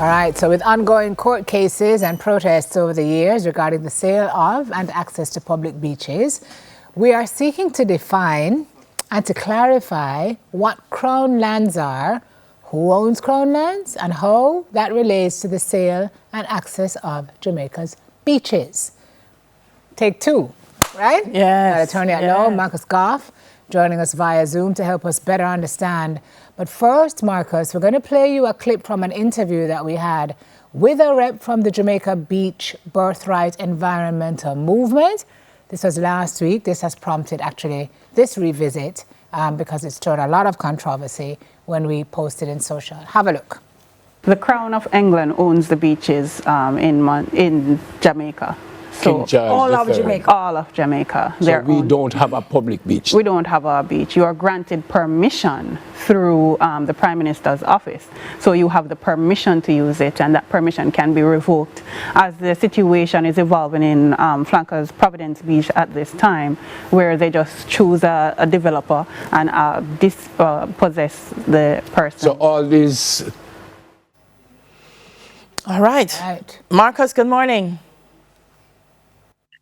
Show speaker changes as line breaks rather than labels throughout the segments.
All right, so with ongoing court cases and protests over the years regarding the sale of and access to public beaches, we are seeking to define and to clarify what Crown lands are, who owns Crown lands, and how that relates to the sale and access of Jamaica's beaches. Take two, right?
Yes.
Attorney at Law, Marcus Goff, joining us via Zoom to help us better understand. But first, Marcus, we're going to play you a clip from an interview that we had with a rep from the Jamaica Beach Birthright Environmental Movement. This was last week. This has prompted, actually, this revisit because it stirred a lot of controversy when we posted in social. Have a look.
The Crown of England owns the beaches in Jamaica. So
all of Jamaica.
All of Jamaica.
So we don't have a public beach.
We don't have a beach. You are granted permission through the Prime Minister's office. So you have the permission to use it, and that permission can be revoked as the situation is evolving in Flankers Providence Beach at this time, where they just choose a developer and dispossess the person.
So all these...
All right. Marcus, good morning.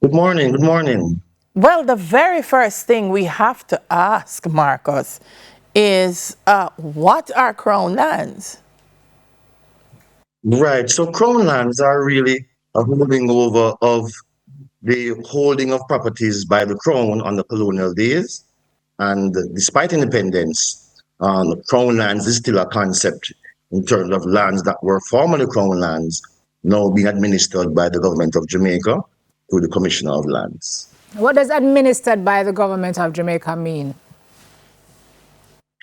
Good morning, good morning.
Well, the very first thing we have to ask, Marcus, is what are Crown lands?
Right, so Crown lands are really a holding over of the holding of properties by the Crown on the colonial days. And despite independence, Crown lands is still a concept in terms of lands that were formerly Crown lands, now being administered by the government of Jamaica through the Commissioner of Lands.
What does administered by the government of Jamaica mean?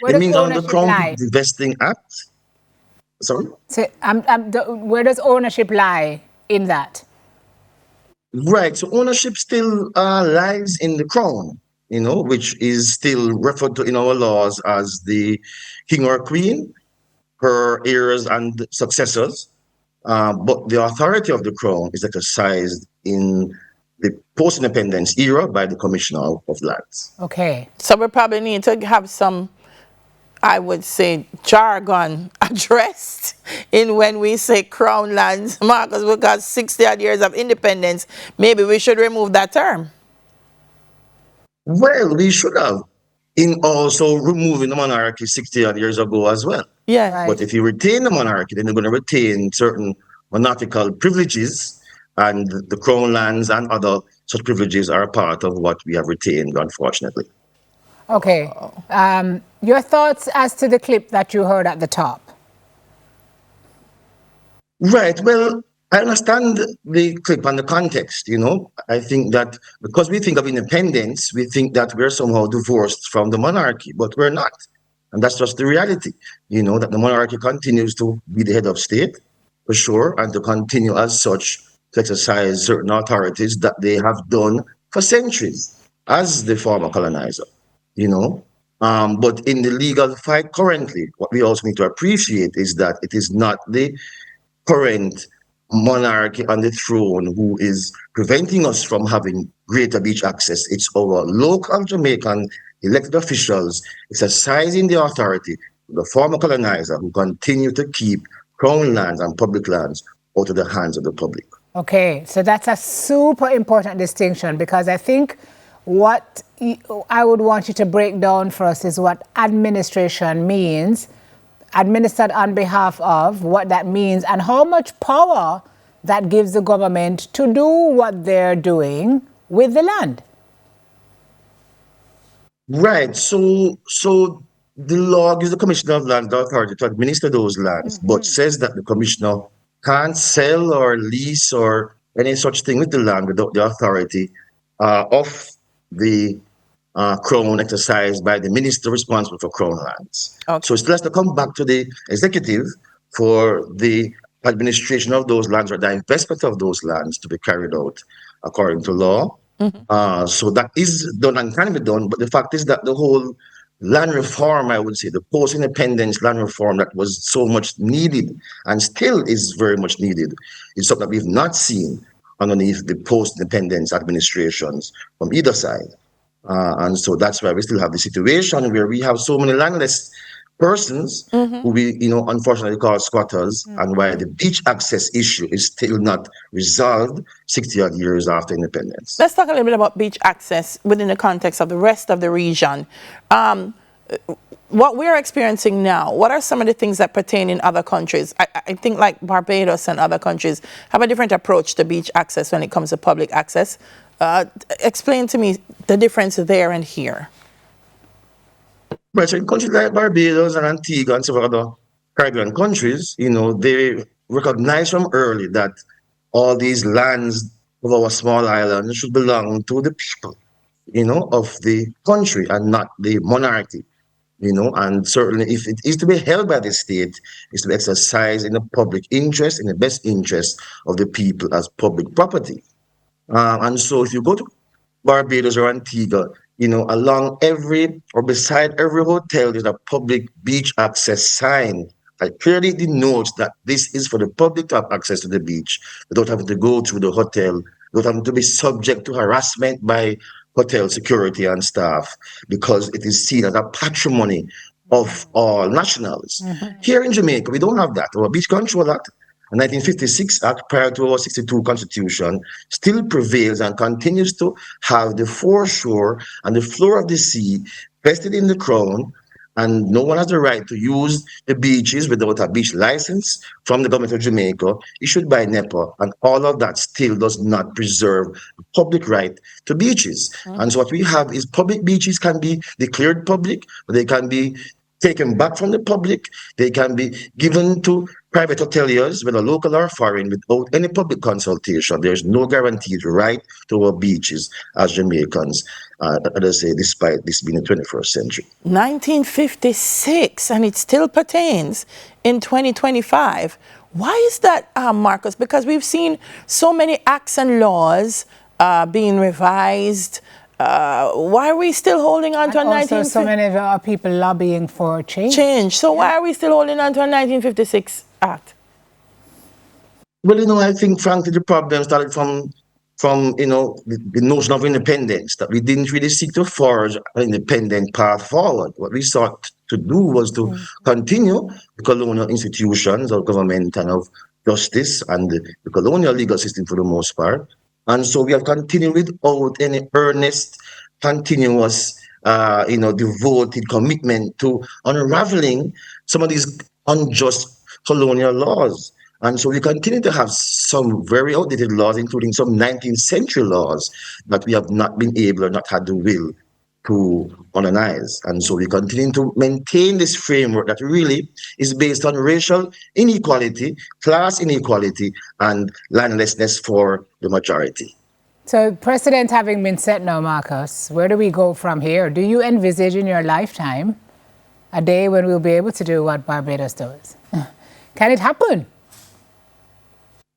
It means under the Crown Divesting Act. Sorry?
So, where does ownership lie in that?
Right, so ownership still lies in the Crown, which is still referred to in our laws as the king or queen, her heirs and successors. But the authority of the Crown is exercised in the post-independence era by the Commissioner of Lands.
Okay.
So we probably need to have some, I would say, jargon addressed in when we say Crown lands, Marcus, because 60 odd years of independence, maybe we should remove that term.
Well, we should have, in also removing the monarchy 60 odd years ago as well.
Yeah.
Right.
But if you retain the monarchy, then you're going to retain certain monarchical privileges, and the Crown lands and other such privileges are a part of what we have retained, unfortunately.
Okay. Your thoughts as to the clip that you heard at the top?
Right. Well, I understand the clip and the context, I think that because we think of independence, we think that we're somehow divorced from the monarchy, but we're not. And that's just the reality, that the monarchy continues to be the head of state, for sure, and to continue as such to exercise certain authorities that they have done for centuries as the former colonizer, But in the legal fight currently, what we also need to appreciate is that it is not the current monarchy on the throne who is preventing us from having greater beach access. It's our local Jamaican elected officials exercising the authority of the former colonizer who continue to keep Crown lands and public lands out of the hands of the public.
Okay, so that's a super important distinction, because I think what I would want you to break down for us is what administration means, administered on behalf of, what that means, and how much power that gives the government to do what they're doing with the land.
Right. So the law gives the Commissioner of Land the authority to administer those lands, but says that the Commissioner can't sell or lease or any such thing with the land without the authority of the Crown exercised by the Minister responsible for Crown lands.
Okay.
So it still has to come back to the executive for the administration of those lands or the investment of those lands to be carried out according to law. So that is done and can be done, but the fact is that the whole land reform, I would say, the post-independence land reform that was so much needed and still is very much needed, is something that we've not seen underneath the post-independence administrations from either side. And so that's why we still have the situation where we have so many landless persons who we, unfortunately call squatters, and why the beach access issue is still not resolved 60 odd years after independence.
Let's talk a little bit about beach access within the context of the rest of the region. What we're experiencing now, what are some of the things that pertain in other countries? I think like Barbados and other countries have a different approach to beach access when it comes to public access. Explain to me the difference there and here.
Right, so in countries like Barbados and Antigua and several other Caribbean countries, they recognize from early that all these lands of our small island should belong to the people, of the country and not the monarchy. And certainly if it is to be held by the state, it's to be exercised in the public interest, in the best interest of the people as public property. And so if you go to Barbados or Antigua, along every or beside every hotel, there's a public beach access sign that clearly denotes that this is for the public to have access to the beach without having to go through the hotel, without having to be subject to harassment by hotel security and staff, because it is seen as a patrimony of all nationals. Here in Jamaica, we don't have that. Our Beach Control Act, the 1956 Act, prior to our 62 Constitution, still prevails and continues to have the foreshore and the floor of the sea vested in the Crown, and no one has the right to use the beaches without a beach license from the government of Jamaica issued by NEPA, and all of that still does not preserve the public right to beaches. And so what we have is public beaches can be declared public, but they can be taken back from the public, they can be given to private hoteliers, whether local or foreign, without any public consultation. There's no guaranteed right to our beaches as Jamaicans, as I say, despite this being the 21st century.
1956, and it still pertains in 2025. Why is that, Marcus? Because we've seen so many acts and laws being revised. Why are we still holding on to a 1956?
So many of our people lobbying for change.
So why are we still holding on to a 1956 Act?
Well, I think frankly the problem started from the notion of independence, that we didn't really seek to forge an independent path forward. What we sought to do was to continue the colonial institutions of government and of justice and the colonial legal system for the most part. And so we have continued without any earnest, continuous, devoted commitment to unraveling some of these unjust colonial laws. And so we continue to have some very outdated laws, including some 19th century laws that we have not been able or not had the will to modernize. And so we continue to maintain this framework that really is based on racial inequality, class inequality, and landlessness for the majority.
So precedent having been set now, Marcus, where do we go from here? Do you envisage in your lifetime a day when we'll be able to do what Barbados does? Can it happen?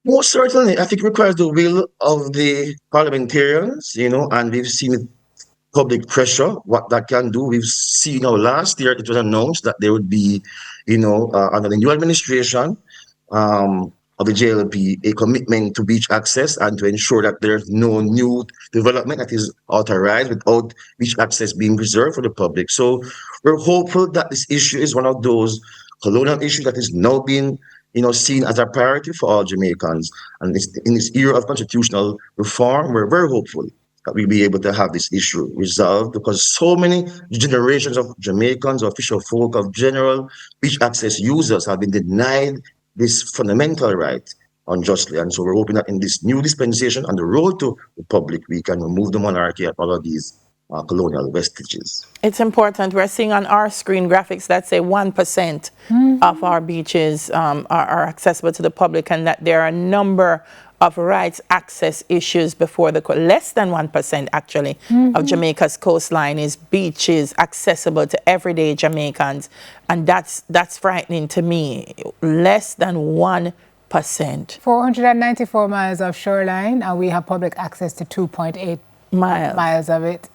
Most certainly. I think it requires the will of the parliamentarians, and we've seen public pressure, what that can do. We've seen last year it was announced that there would be, under the new administration of the JLP, a commitment to beach access and to ensure that there's no new development that is authorized without beach access being preserved for the public. So we're hopeful that this issue is one of those colonial issues that is now being seen as a priority for all Jamaicans. And in this era of constitutional reform, we're very hopeful that we'll be able to have this issue resolved, because so many generations of Jamaicans, of fisher folk, of general beach access users have been denied this fundamental right unjustly. And so we're hoping that in this new dispensation and the road to the republic, we can remove the monarchy and all of these colonial vestiges.
It's important. We're seeing on our screen graphics that say 1% of our beaches are accessible to the public, and that there are a number of rights access issues before the court. Less than 1% actually of Jamaica's coastline is beaches accessible to everyday Jamaicans, and that's frightening to me. Less than 1%.
494 miles of shoreline, and we have public access to 2.8 miles of it.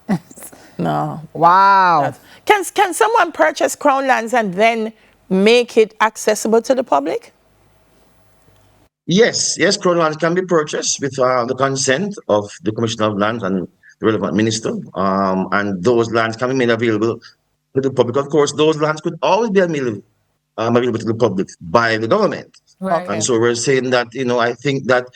No.
Wow.
Can someone purchase Crown lands and then make it accessible to the public?
Yes, Crown lands can be purchased with the consent of the Commissioner of Lands and the relevant minister, and those lands can be made available to the public. Of course, those lands could always be available to the public by the government.
Right.
And so we're saying that, I think that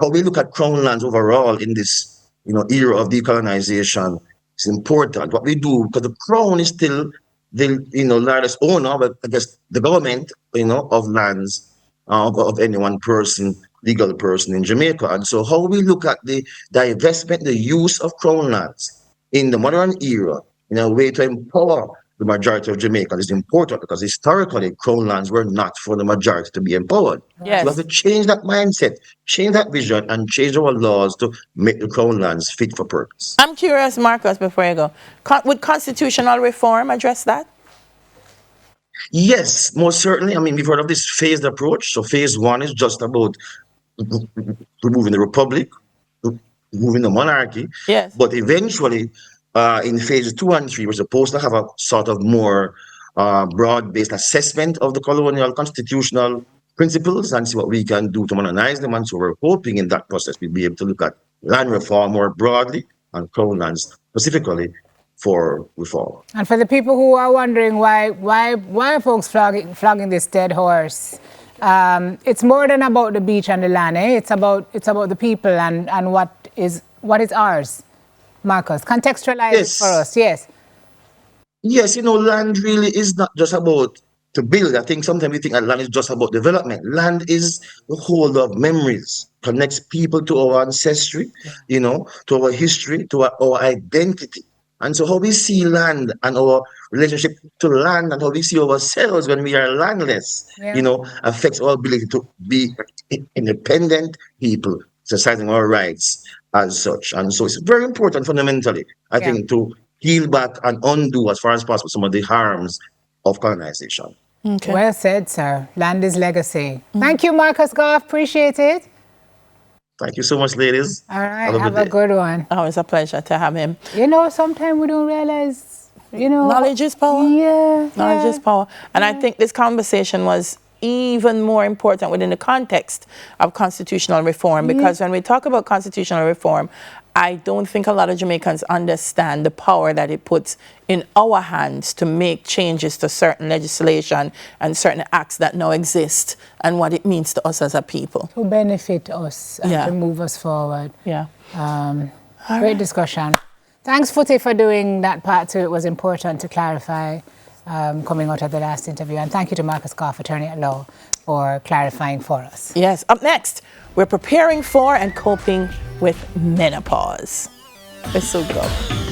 how we look at crown lands overall in this, era of decolonization is important. What we do, because the crown is still the, largest owner, but I guess the government, of lands of any one person, legal person in Jamaica. And so how we look at the divestment, the use of crown lands in the modern era in a way to empower the majority of Jamaicans is important, because historically crown lands were not for the majority to be empowered.
Yes.
So we have to change that mindset, change that vision, and change our laws to make the crown lands fit for purpose.
I'm curious, Marcus, before you go, would constitutional reform address that?
Yes, most certainly. I mean, we've heard of this phased approach. So phase one is just about removing the republic, removing the monarchy.
Yes.
But eventually, in phases 2 and 3, we're supposed to have a sort of more broad-based assessment of the colonial constitutional principles and see what we can do to modernize them. And so we're hoping in that process we'll be able to look at land reform more broadly and crown lands specifically for reform.
And for the people who are wondering why are folks flogging this dead horse, it's more than about the beach and the land. It's about the people and what is ours. Marcus, contextualize it for us. Yes.
Yes, land really is not just about to build. I think sometimes we think that land is just about development. Land is the whole of memories, connects people to our ancestry, to our history, to our identity. And so how we see land and our relationship to land and how we see ourselves when we are landless, affects our ability to be independent people, exercising our rights as such. And so it's very important fundamentally, I think, to heal back and undo as far as possible some of the harms of colonization.
Okay.
Well said, sir. Land is legacy. Thank you, Marcus Goff. Appreciate it.
Thank you so much, ladies.
All right, have a good one.
Oh, it's a pleasure to have him.
Sometimes we don't realize,
Knowledge is power.
Yeah.
Knowledge is power. And I think this conversation was even more important within the context of constitutional reform, because when we talk about constitutional reform, I don't think a lot of Jamaicans understand the power that it puts in our hands to make changes to certain legislation and certain acts that now exist, and what it means to us as a people.
To benefit us and to move us forward.
Yeah.
Great discussion. Thanks, Footy, for doing that part too. It was important to clarify coming out of the last interview. And thank you to Marcus Goff, attorney at law, for clarifying for us.
Yes. Up next, we're preparing for and coping with menopause. It's so good.